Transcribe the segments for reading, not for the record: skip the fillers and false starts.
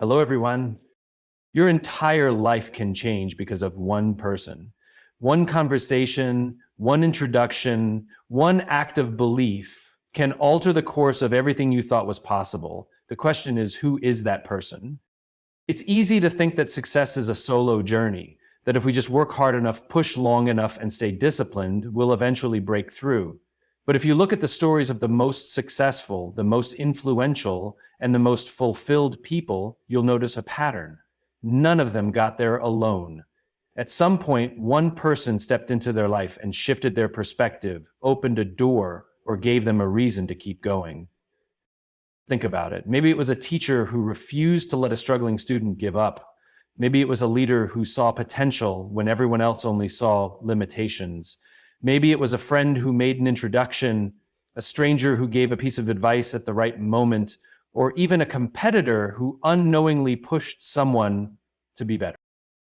Hello, everyone. Your entire life can change because of one person. One conversation, one introduction, one act of belief can alter the course of everything you thought was possible. The question is, who is that person? It's easy to think that success is a solo journey, that if we just work hard enough, push long enough, and stay disciplined, we'll eventually break through. But if you look at the stories of the most successful, the most influential, and the most fulfilled people, you'll notice a pattern. None of them got there alone. At some point, one person stepped into their life and shifted their perspective, opened a door, or gave them a reason to keep going. Think about it. Maybe it was a teacher who refused to let a struggling student give up. Maybe it was a leader who saw potential when everyone else only saw limitations. Maybe it was a friend who made an introduction, a stranger who gave a piece of advice at the right moment, or even a competitor who unknowingly pushed someone to be better.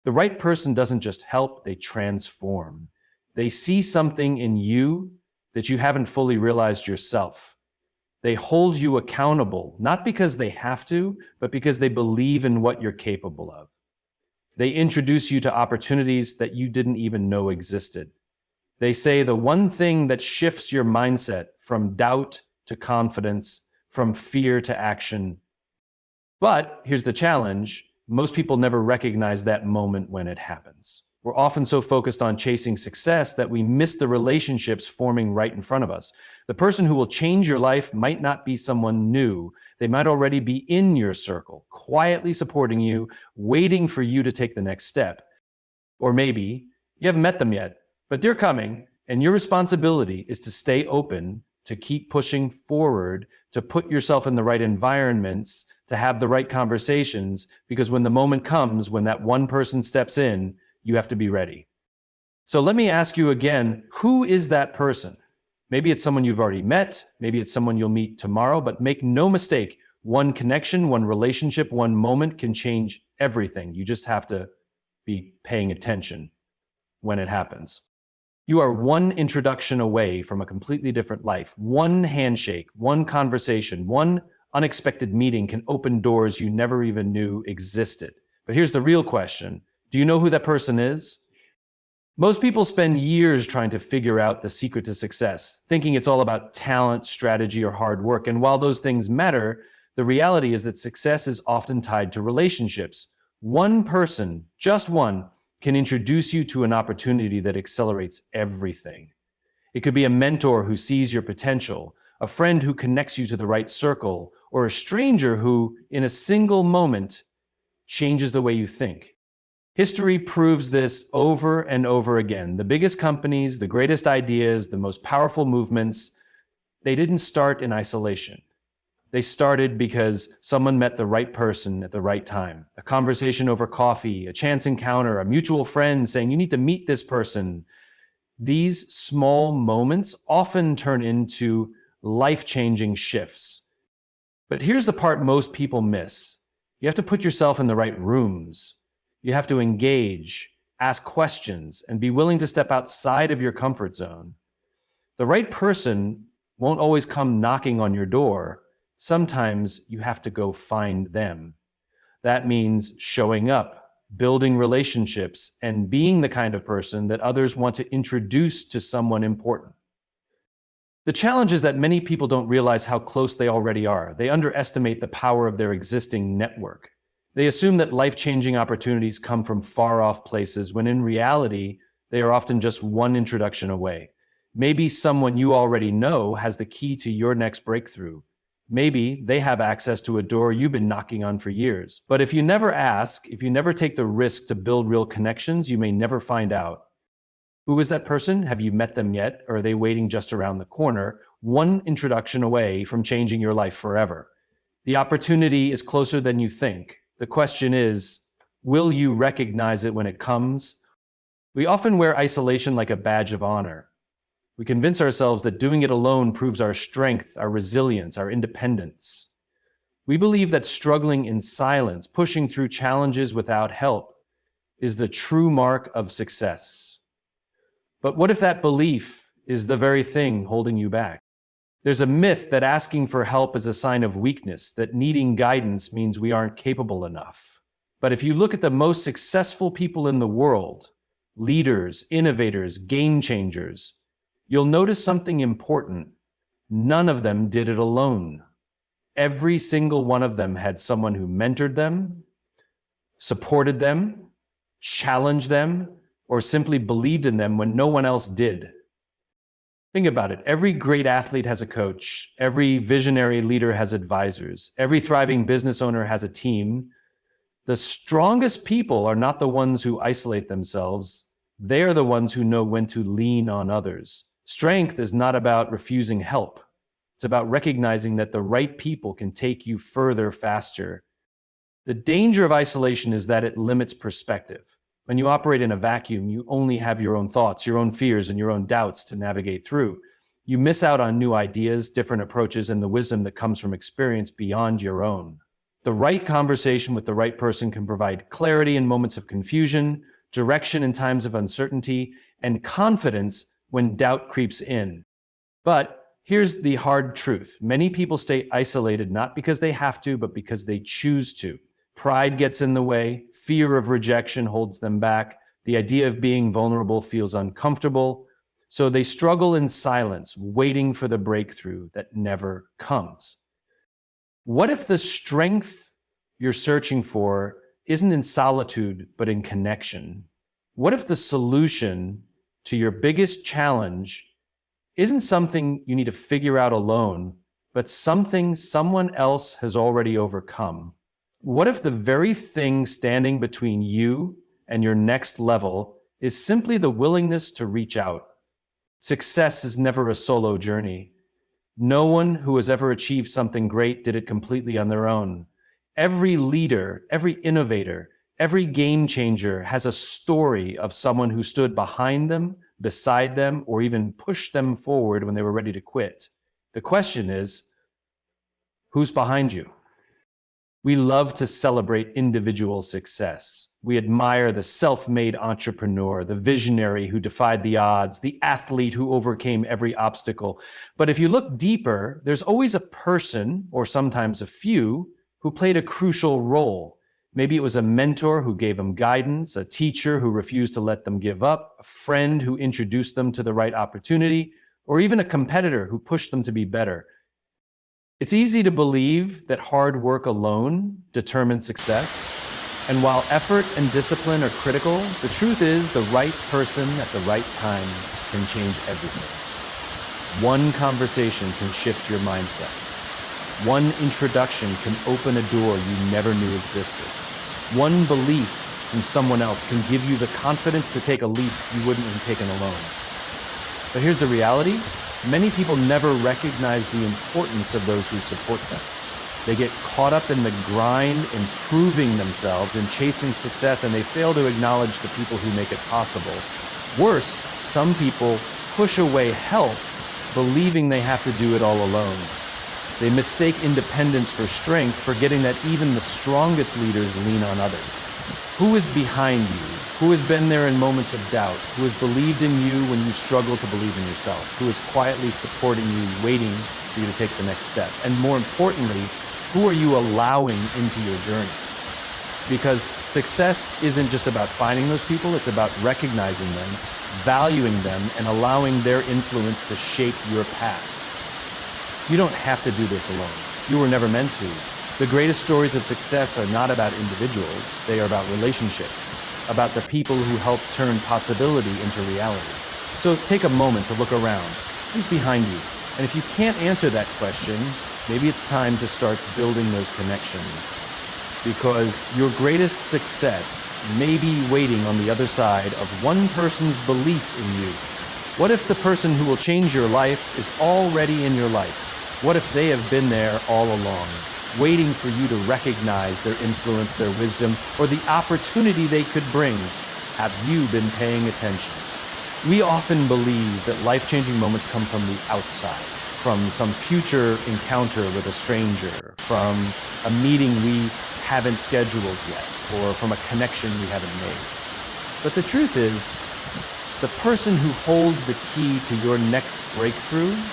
The right person doesn't just help, they transform. They see something in you that you haven't fully realized yourself. They hold you accountable, not because they have to, but because they believe in what you're capable of. They introduce you to opportunities that you didn't even know existed. They say the one thing that shifts your mindset from doubt to confidence, from fear to action. But here's the challenge. Most people never recognize that moment when it happens. We're often so focused on chasing success that we miss the relationships forming right in front of us. The person who will change your life might not be someone new. They might already be in your circle, quietly supporting you, waiting for you to take the next step. Or maybe you haven't met them yet, but they're coming, and your responsibility is to stay open, to keep pushing forward, to put yourself in the right environments, to have the right conversations, because when the moment comes, when that one person steps in, you have to be ready. So let me ask you again, who is that person? Maybe it's someone you've already met, maybe it's someone you'll meet tomorrow, but make no mistake, one connection, one relationship, one moment can change everything. You just have to be paying attention when it happens. You are one introduction away from a completely different life. One handshake, one conversation, one unexpected meeting can open doors you never even knew existed. But here's the real question. Do you know who that person is? Most people spend years trying to figure out the secret to success, thinking it's all about talent, strategy, or hard work. And while those things matter, the reality is that success is often tied to relationships. One person, just one, can introduce you to an opportunity that accelerates everything. It could be a mentor who sees your potential, a friend who connects you to the right circle, or a stranger who, in a single moment, changes the way you think. History proves this over and over again. The biggest companies, the greatest ideas, the most powerful movements, they didn't start in isolation. They started because someone met the right person at the right time. A conversation over coffee, a chance encounter, a mutual friend saying, you need to meet this person. These small moments often turn into life-changing shifts. But here's the part most people miss. You have to put yourself in the right rooms. You have to engage, ask questions, and be willing to step outside of your comfort zone. The right person won't always come knocking on your door. Sometimes you have to go find them. That means showing up, building relationships, and being the kind of person that others want to introduce to someone important. The challenge is that many people don't realize how close they already are. They underestimate the power of their existing network. They assume that life-changing opportunities come from far-off places, when in reality, they are often just one introduction away. Maybe someone you already know has the key to your next breakthrough. Maybe they have access to a door you've been knocking on for years. But if you never ask, if you never take the risk to build real connections, you may never find out. Who is that person? Have you met them yet? Or are they waiting just around the corner, one introduction away from changing your life forever? The opportunity is closer than you think. The question is, will you recognize it when it comes? We often wear isolation like a badge of honor. We convince ourselves that doing it alone proves our strength, our resilience, our independence. We believe that struggling in silence, pushing through challenges without help, is the true mark of success. But what if that belief is the very thing holding you back? There's a myth that asking for help is a sign of weakness, that needing guidance means we aren't capable enough. But if you look at the most successful people in the world, leaders, innovators, game changers, you'll notice something important. None of them did it alone. Every single one of them had someone who mentored them, supported them, challenged them, or simply believed in them when no one else did. Think about it. Every great athlete has a coach. Every visionary leader has advisors. Every thriving business owner has a team. The strongest people are not the ones who isolate themselves. They are the ones who know when to lean on others. Strength is not about refusing help. It's about recognizing that the right people can take you further faster. The danger of isolation is that it limits perspective. When you operate in a vacuum, you only have your own thoughts, your own fears, and your own doubts to navigate through. You miss out on new ideas, different approaches, and the wisdom that comes from experience beyond your own. The right conversation with the right person can provide clarity in moments of confusion, direction in times of uncertainty, and confidence when doubt creeps in. But here's the hard truth. Many people stay isolated not because they have to, but because they choose to. Pride gets in the way, fear of rejection holds them back, the idea of being vulnerable feels uncomfortable, so they struggle in silence, waiting for the breakthrough that never comes. What if the strength you're searching for isn't in solitude, but in connection? What if the solution to your biggest challenge isn't something you need to figure out alone, but something someone else has already overcome? What if the very thing standing between you and your next level is simply the willingness to reach out? Success is never a solo journey. No one who has ever achieved something great did it completely on their own. Every leader, every innovator, every game changer has a story of someone who stood behind them, beside them, or even pushed them forward when they were ready to quit. The question is, who's behind you? We love to celebrate individual success. We admire the self-made entrepreneur, the visionary who defied the odds, the athlete who overcame every obstacle. But if you look deeper, there's always a person, or sometimes a few, who played a crucial role. Maybe it was a mentor who gave them guidance, a teacher who refused to let them give up, a friend who introduced them to the right opportunity, or even a competitor who pushed them to be better. It's easy to believe that hard work alone determines success. And while effort and discipline are critical, the truth is the right person at the right time can change everything. One conversation can shift your mindset. One introduction can open a door you never knew existed. One belief from someone else can give you the confidence to take a leap you wouldn't have taken alone. But here's the reality. Many people never recognize the importance of those who support them. They get caught up in the grind, in proving themselves, in chasing success, and they fail to acknowledge the people who make it possible. Worse, some people push away help, believing they have to do it all alone. They mistake independence for strength, forgetting that even the strongest leaders lean on others. Who is behind you? Who has been there in moments of doubt? Who has believed in you when you struggle to believe in yourself? Who is quietly supporting you, waiting for you to take the next step? And more importantly, who are you allowing into your journey? Because success isn't just about finding those people, it's about recognizing them, valuing them, and allowing their influence to shape your path. You don't have to do this alone. You were never meant to. The greatest stories of success are not about individuals, they are about relationships, about the people who help turn possibility into reality. So take a moment to look around. Who's behind you? And if you can't answer that question, maybe it's time to start building those connections. Because your greatest success may be waiting on the other side of one person's belief in you. What if the person who will change your life is already in your life? What if they have been there all along, waiting for you to recognize their influence, their wisdom, or the opportunity they could bring? Have you been paying attention? We often believe that life-changing moments come from the outside, from some future encounter with a stranger, from a meeting we haven't scheduled yet, or from a connection we haven't made. But the truth is, the person who holds the key to your next breakthrough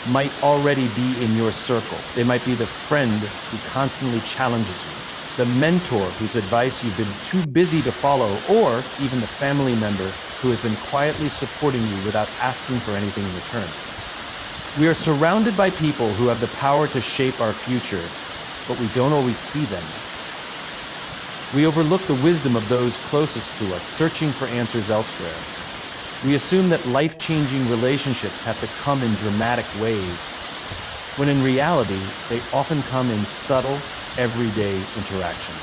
might already be in your circle. They might be the friend who constantly challenges you, the mentor whose advice you've been too busy to follow, or even the family member who has been quietly supporting you without asking for anything in return. We are surrounded by people who have the power to shape our future, but we don't always see them. We overlook the wisdom of those closest to us, searching for answers elsewhere. We assume that life-changing relationships have to come in dramatic ways, when in reality, they often come in subtle, everyday interactions.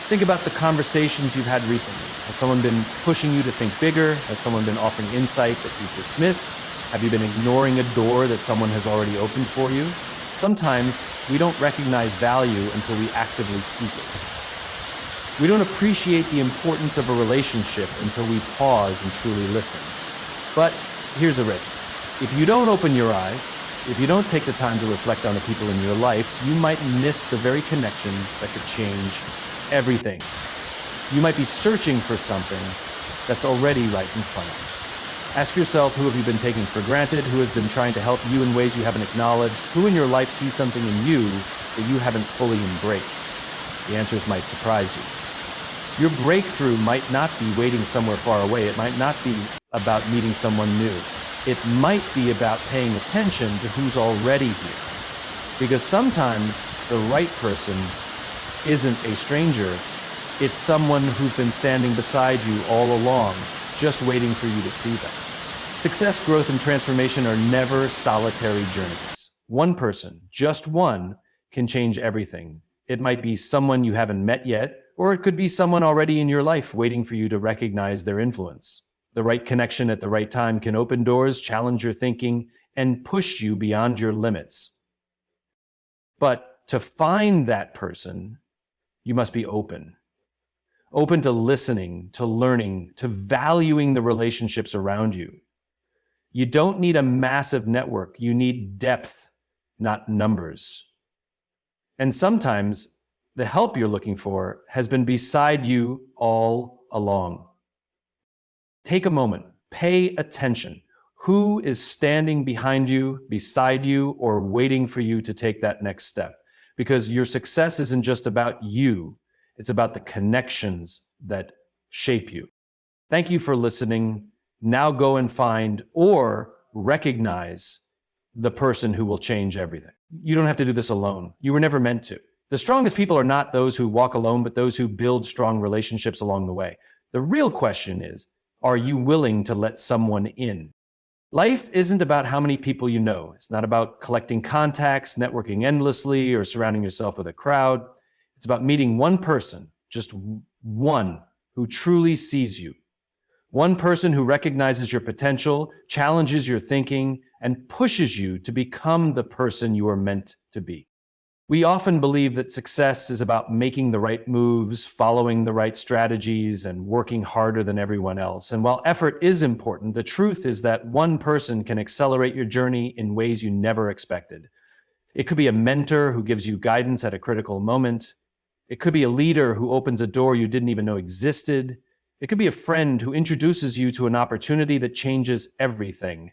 Think about the conversations you've had recently. Has someone been pushing you to think bigger? Has someone been offering insight that you've dismissed? Have you been ignoring a door that someone has already opened for you? Sometimes we don't recognize value until we actively seek it. We don't appreciate the importance of a relationship until we pause and truly listen. But here's a risk. If you don't open your eyes, if you don't take the time to reflect on the people in your life, you might miss the very connection that could change everything. You might be searching for something that's already right in front of you. Ask yourself, who have you been taking for granted? Who has been trying to help you in ways you haven't acknowledged? Who in your life sees something in you that you haven't fully embraced? The answers might surprise you. Your breakthrough might not be waiting somewhere far away. It might not be about meeting someone new. It might be about paying attention to who's already here. Because sometimes the right person isn't a stranger. It's someone who's been standing beside you all along, just waiting for you to see them. Success, growth, and transformation are never solitary journeys. One person, just one, can change everything. It might be someone you haven't met yet, or it could be someone already in your life waiting for you to recognize their influence. The right connection at the right time can open doors, challenge your thinking, and push you beyond your limits. But to find that person, you must be open. Open to listening, to learning, to valuing the relationships around you. You don't need a massive network. You need depth, not numbers. And sometimes the help you're looking for has been beside you all along. Take a moment, pay attention. Who is standing behind you, beside you, or waiting for you to take that next step? Because your success isn't just about you, it's about the connections that shape you. Thank you for listening. Now go and find or recognize the person who will change everything. You don't have to do this alone. You were never meant to. The strongest people are not those who walk alone, but those who build strong relationships along the way. The real question is, are you willing to let someone in? Life isn't about how many people you know. It's not about collecting contacts, networking endlessly, or surrounding yourself with a crowd. It's about meeting one person, just one, who truly sees you. One person who recognizes your potential, challenges your thinking, and pushes you to become the person you are meant to be. We often believe that success is about making the right moves, following the right strategies, and working harder than everyone else. And while effort is important, the truth is that one person can accelerate your journey in ways you never expected. It could be a mentor who gives you guidance at a critical moment. It could be a leader who opens a door you didn't even know existed. It could be a friend who introduces you to an opportunity that changes everything.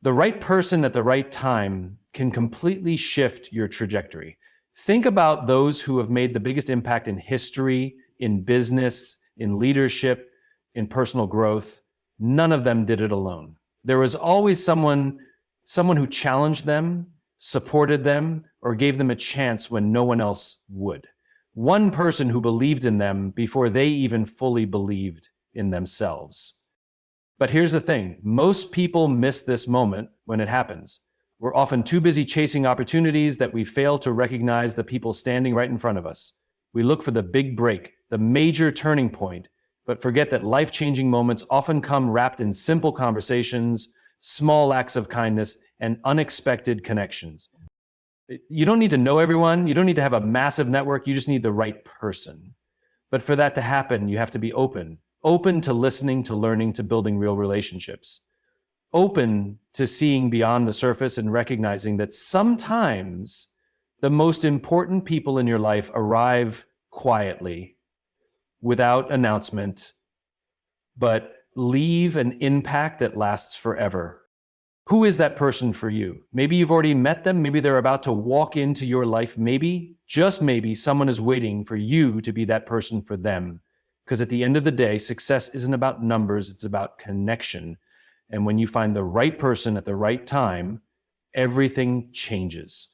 The right person at the right time can completely shift your trajectory. Think about those who have made the biggest impact in history, in business, in leadership, in personal growth. None of them did it alone. There was always someone who challenged them, supported them, or gave them a chance when no one else would. One person who believed in them before they even fully believed in themselves. But here's the thing, most people miss this moment when it happens. We're often too busy chasing opportunities that we fail to recognize the people standing right in front of us. We look for the big break, the major turning point, but forget that life-changing moments often come wrapped in simple conversations, small acts of kindness, and unexpected connections. You don't need to know everyone. You don't need to have a massive network. You just need the right person. But for that to happen, you have to be open to listening, to learning, to building real relationships. Open to seeing beyond the surface and recognizing that sometimes the most important people in your life arrive quietly, without announcement, but leave an impact that lasts forever. Who is that person for you? Maybe you've already met them. Maybe they're about to walk into your life. Maybe, just maybe, someone is waiting for you to be that person for them. Because at the end of the day, success isn't about numbers, it's about connection. And when you find the right person at the right time, everything changes.